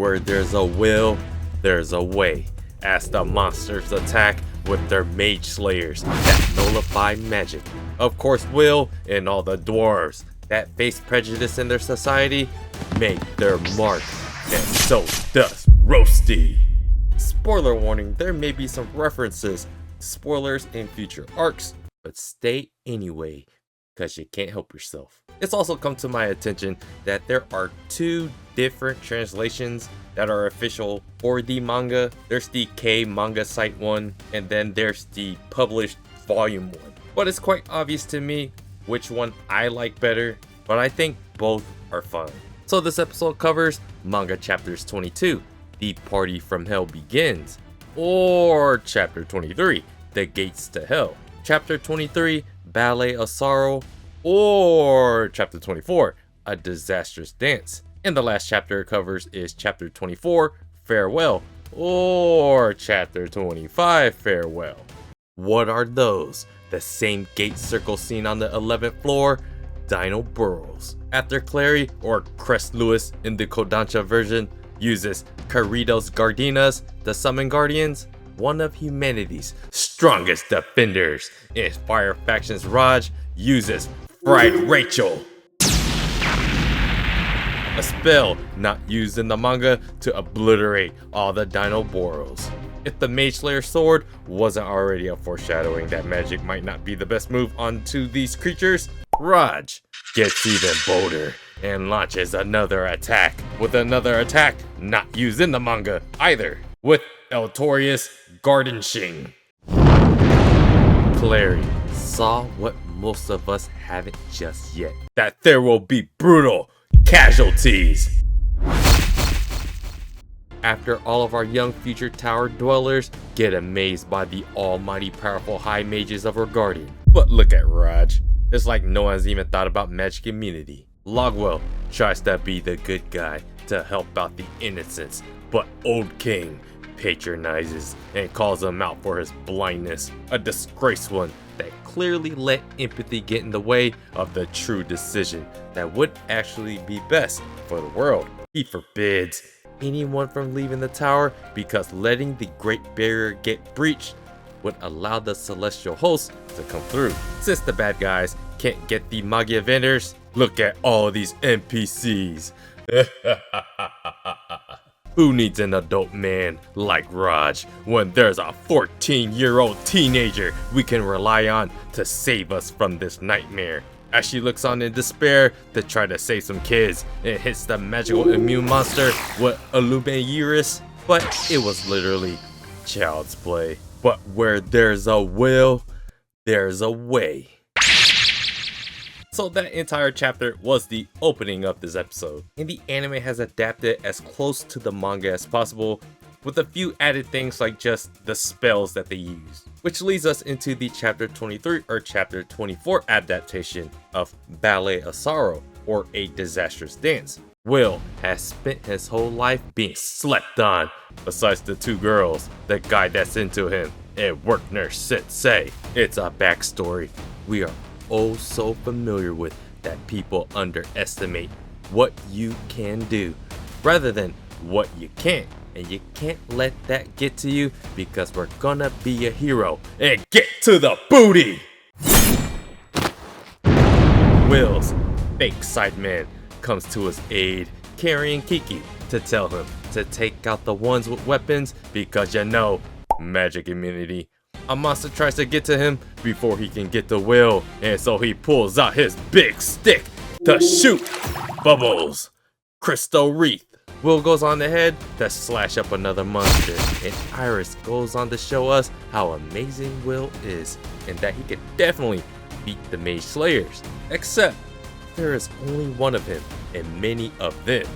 Where there's a will, there's a way, as the monsters attack with their mage slayers that nullify magic. Of course, Will and all the dwarves that face prejudice in their society make their mark, and so does ROSTI. Spoiler warning, there may be some references to spoilers in future arcs, but stay anyway, because you can't help yourself. It's also come to my attention that there are two different translations that are official for the manga. There's the K manga site one, and then there's the published volume one. But it's quite obvious to me which one I like better, but I think both are fine. So this episode covers manga chapters 22, The Party from Hell Begins, or chapter 23, The Gates to Hell, chapter 23, Ballet of Sorrow, or chapter 24, A Disastrous Dance. And the last chapter it covers is chapter 24, Farewell, or chapter 25, Farewell. What are those? The same gate circle scene on the 11th floor, Dino Burrows. After Clary, or Crest Lewis in the Kodansha version, uses Caritos Gardinas, the Summon Guardians, one of humanity's strongest defenders, and Fire Faction's Raj uses Fried Rachel, a spell not used in the manga to obliterate all the Dino Burrows. If the Mage Slayer sword wasn't already a foreshadowing that magic might not be the best move onto these creatures, Raj gets even bolder and launches another attack, with another attack not used in the manga either, with Eltorius Gardenshing. Clary saw what most of us haven't just yet, that there will be brutal casualties. After all of our young future tower dwellers get amazed by the almighty powerful high mages of our guardian. But look at Raj, it's like no one's even thought about magic immunity. Logwell tries to be the good guy to help out the innocents, but Old King patronizes and calls him out for his blindness, a disgraced one that clearly let empathy get in the way of the true decision that would actually be best for the world. He forbids anyone from leaving the tower because letting the Great Barrier get breached would allow the celestial host to come through. Since the bad guys can't get the Magia vendors, look at all these NPCs. Who needs an adult man like Raj when there's a 14-year-old teenager we can rely on to save us from this nightmare? As she looks on in despair to try to save some kids and hits the magical immune monster with Illuminaris, but it was literally child's play. But where there's a will, there's a way. So that entire chapter was the opening of this episode, and the anime has adapted as close to the manga as possible, with a few added things like just the spells that they use. Which leads us into the chapter 23 or chapter 24 adaptation of Ballet of Sorrow, or A Disastrous Dance. Will has spent his whole life being slept on, besides the two girls, the guy that's into him, and work nurse Sensei. It's a backstory we are oh so familiar with, that people underestimate what you can do rather than what you can't. And you can't let that get to you, because we're gonna be a hero and get to the booty! Will's fake sideman comes to his aid, carrying Kiki to tell him to take out the ones with weapons because you know, magic immunity. A monster tries to get to him before he can get to Will, and so he pulls out his big stick to shoot Bubbles, Crystal Wreath. Will goes on ahead to slash up another monster, and Iris goes on to show us how amazing Will is, and that he could definitely beat the Mage Slayers. Except, there is only one of him, and many of them.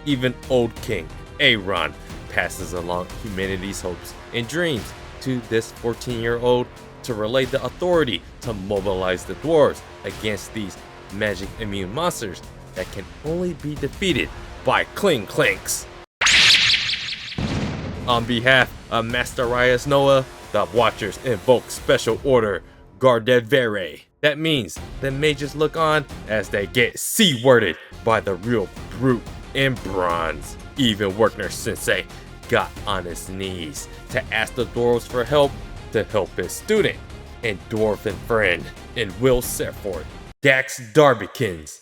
Even Old King Aaron passes along humanity's hopes and dreams to this 14-year-old to relay the authority to mobilize the dwarves against these magic immune monsters that can only be defeated by Kling Clanks. On behalf of Master Reyes Noah, the Watchers invoke Special Order Gardevere. That means the mages look on as they get C-worded by the real brute in bronze. Even Werkner Sensei got on his knees to ask the dwarves for help to help his student and dwarven friend in Will Serfort, Dax Darbykins.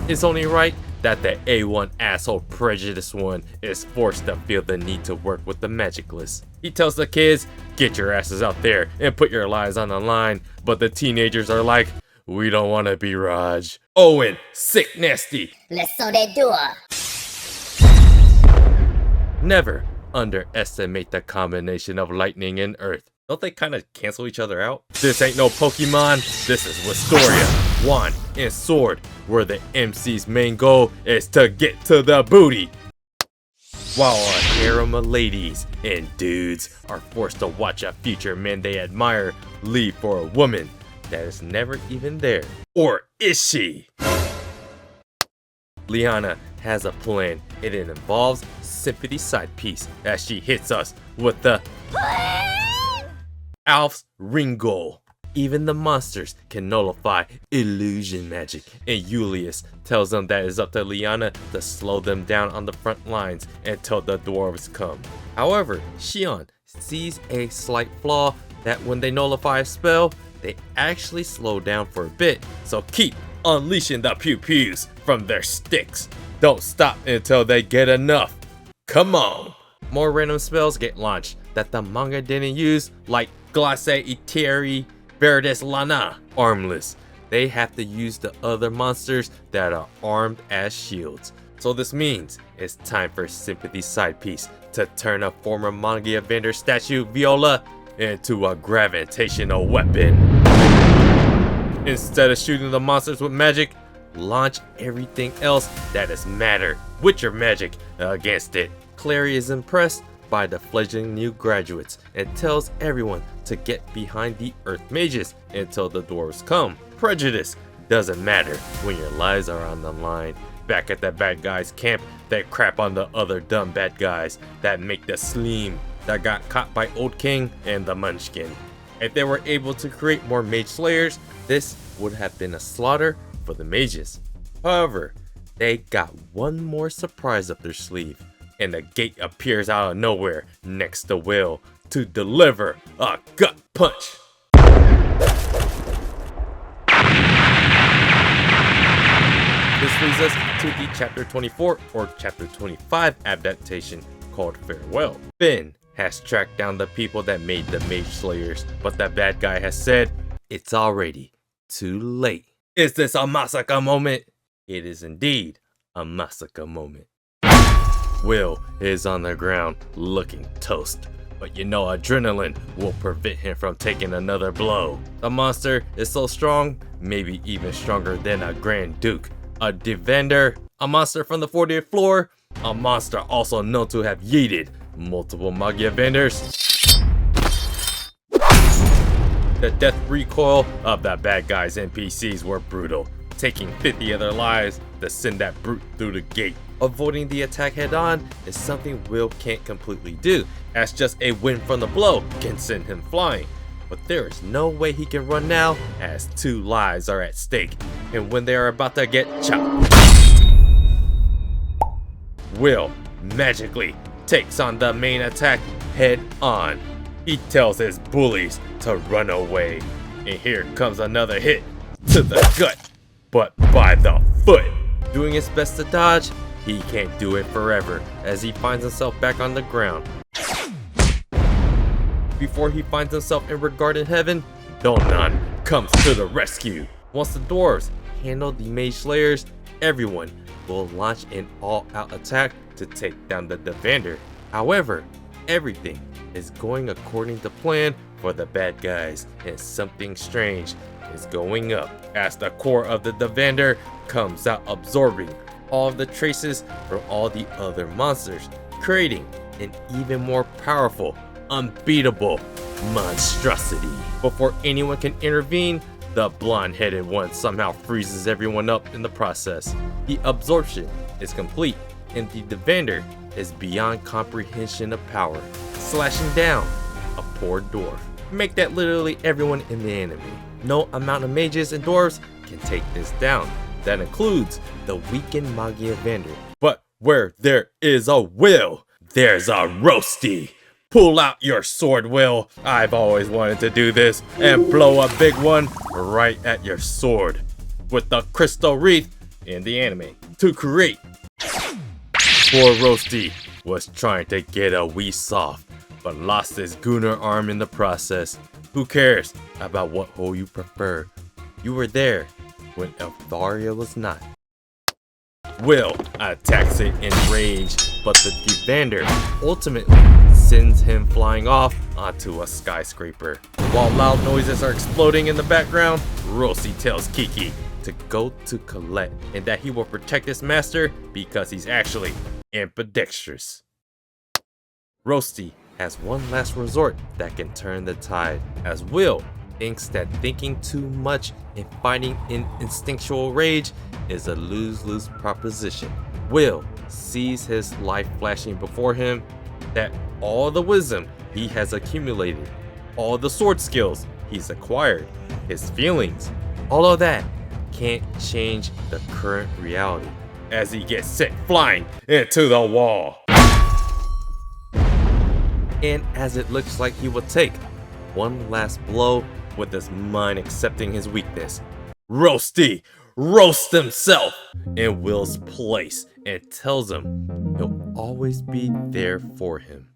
It's only right that the A1 asshole prejudiced one is forced to feel the need to work with the magicless. He tells the kids, get your asses out there and put your lives on the line, but the teenagers are like, we don't want to be Raj. Owen, sick nasty. Laissons des doigts. Never underestimate the combination of lightning and earth. Don't they kind of cancel each other out? This ain't no Pokemon, this is Wistoria, wand and sword, where the MC's main goal is to get to the booty. While a harem of ladies and dudes are forced to watch a future man they admire leave for a woman that is never even there. Or is she? Lihanna has a plan, and it involves Sympathy's side piece as she hits us with the Alf's Wignall. Even the monsters can nullify illusion magic, and Julius tells them that it's up to Lihanna to slow them down on the front lines until the dwarves come. However, Sion sees a slight flaw that when they nullify a spell, they actually slow down for a bit, so keep unleashing the pew-pews from their sticks. Don't stop until they get enough. Come on! More random spells get launched that the manga didn't use, like Glace Iteri Verdis Lana, armless. They have to use the other monsters that are armed as shields. So this means it's time for Sympathy's side piece to turn a former manga vendor statue, Viola, into a gravitational weapon. Instead of shooting the monsters with magic, launch everything else that is matter with your magic against it. Clary is impressed by the fledgling new graduates and tells everyone to get behind the earth mages until the dwarves come. Prejudice doesn't matter when your lives are on the line. Back at the bad guys camp, they crap on the other dumb bad guys that make the Sleem that got caught by Old King and the Munchkin. If they were able to create more mage slayers, this would have been a slaughter for the mages. However, they got one more surprise up their sleeve, and the gate appears out of nowhere next to Will to deliver a gut punch. This leads us to the chapter 24 or chapter 25 adaptation called Farewell. Finn has tracked down the people that made the mage slayers, but the bad guy has said it's already too late. Is this a massacre moment? It is indeed a massacre moment. Will is on the ground looking toast, but you know adrenaline will prevent him from taking another blow. The monster is so strong, maybe even stronger than a Grand Duke, a defender, a monster from the 40th floor, a monster also known to have yeeted multiple Magia vendors. The death recoil of the bad guys' NPCs were brutal, taking 50 of their lives to send that brute through the gate. Avoiding the attack head on is something Will can't completely do, as just a wind from the blow can send him flying. But there is no way he can run now, as 2 lives are at stake, and when they are about to get chopped, Will magically takes on the main attack head on. He tells his bullies to run away, and here comes another hit to the gut, but by the foot. Doing his best to dodge, he can't do it forever as he finds himself back on the ground. Before he finds himself in regarded heaven, Donan comes to the rescue. Once the dwarves handle the mage slayers, everyone will launch an all-out attack to take down the defender. However, everything is going according to plan for the bad guys, and something strange is going up as the core of the defender comes out, absorbing all of the traces from all the other monsters, creating an even more powerful, unbeatable monstrosity. Before anyone can intervene, the blonde-headed one somehow freezes everyone up in the process. The absorption is complete, and the defender is beyond comprehension of power, slashing down a poor dwarf. Make that literally everyone in the enemy. No amount of mages and dwarves can take this down. that includes the weakened Manga Evander. But where there is a will, there's a ROSTI. Pull out your sword, Will. I've always wanted to do this and blow a big one right at your sword with the crystal wreath in the anime to create. Poor ROSTI was trying to get a wee soft, but lost his Gunnar arm in the process. Who cares about what hole you prefer? You were there when Elfair was not. Will attacks it in rage, but the Evander ultimately sends him flying off onto a skyscraper. While loud noises are exploding in the background, ROSTI tells Kiki to go to Colette and that he will protect his master because he's actually ambidextrous. ROSTI has one last resort that can turn the tide, as Will thinks that thinking too much and fighting in instinctual rage is a lose-lose proposition. Will sees his life flashing before him, that all the wisdom he has accumulated, all the sword skills he's acquired, his feelings, all of that can't change the current reality as he gets sent flying into the wall. And as it looks like he will take one last blow with his mind accepting his weakness, ROSTI roasts himself in Will's place and tells him he'll always be there for him.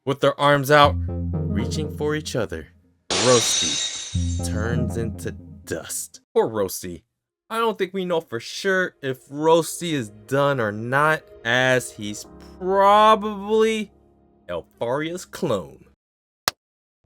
With their arms out, reaching for each other, ROSTI turns into dust. Poor ROSTI. I don't think we know for sure if ROSTI is done or not, as he's probably Elfair's clone.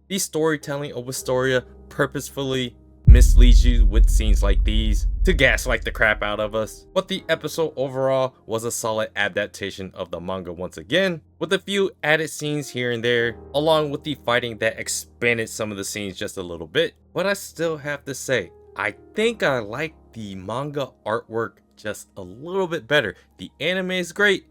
The storytelling of Wistoria purposefully misleads you with scenes like these to gaslight the crap out of us, but the episode overall was a solid adaptation of the manga once again, with a few added scenes here and there, along with the fighting that expanded some of the scenes just a little bit. But I still have to say, I think I like the manga artwork just a little bit better. The anime is great,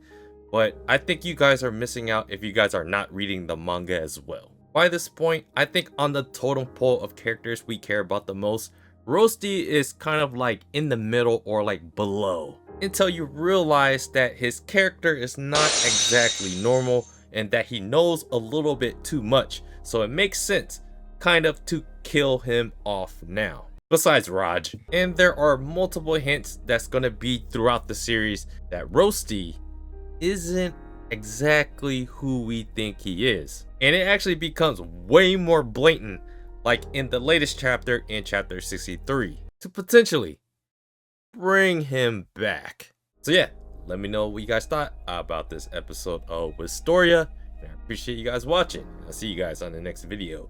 but I think you guys are missing out if you guys are not reading the manga as well. By this point, I think on the totem pole of characters we care about the most, ROSTI is kind of like in the middle or like below, until you realize that his character is not exactly normal and that he knows a little bit too much, so it makes sense kind of to kill him off now. Besides Raj, and there are multiple hints that's gonna be throughout the series that ROSTI isn't exactly who we think he is. And it actually becomes way more blatant, like in the latest chapter, in chapter 63, to potentially bring him back. So yeah, let me know what you guys thought about this episode of Wistoria. I appreciate you guys watching. I'll see you guys on the next video.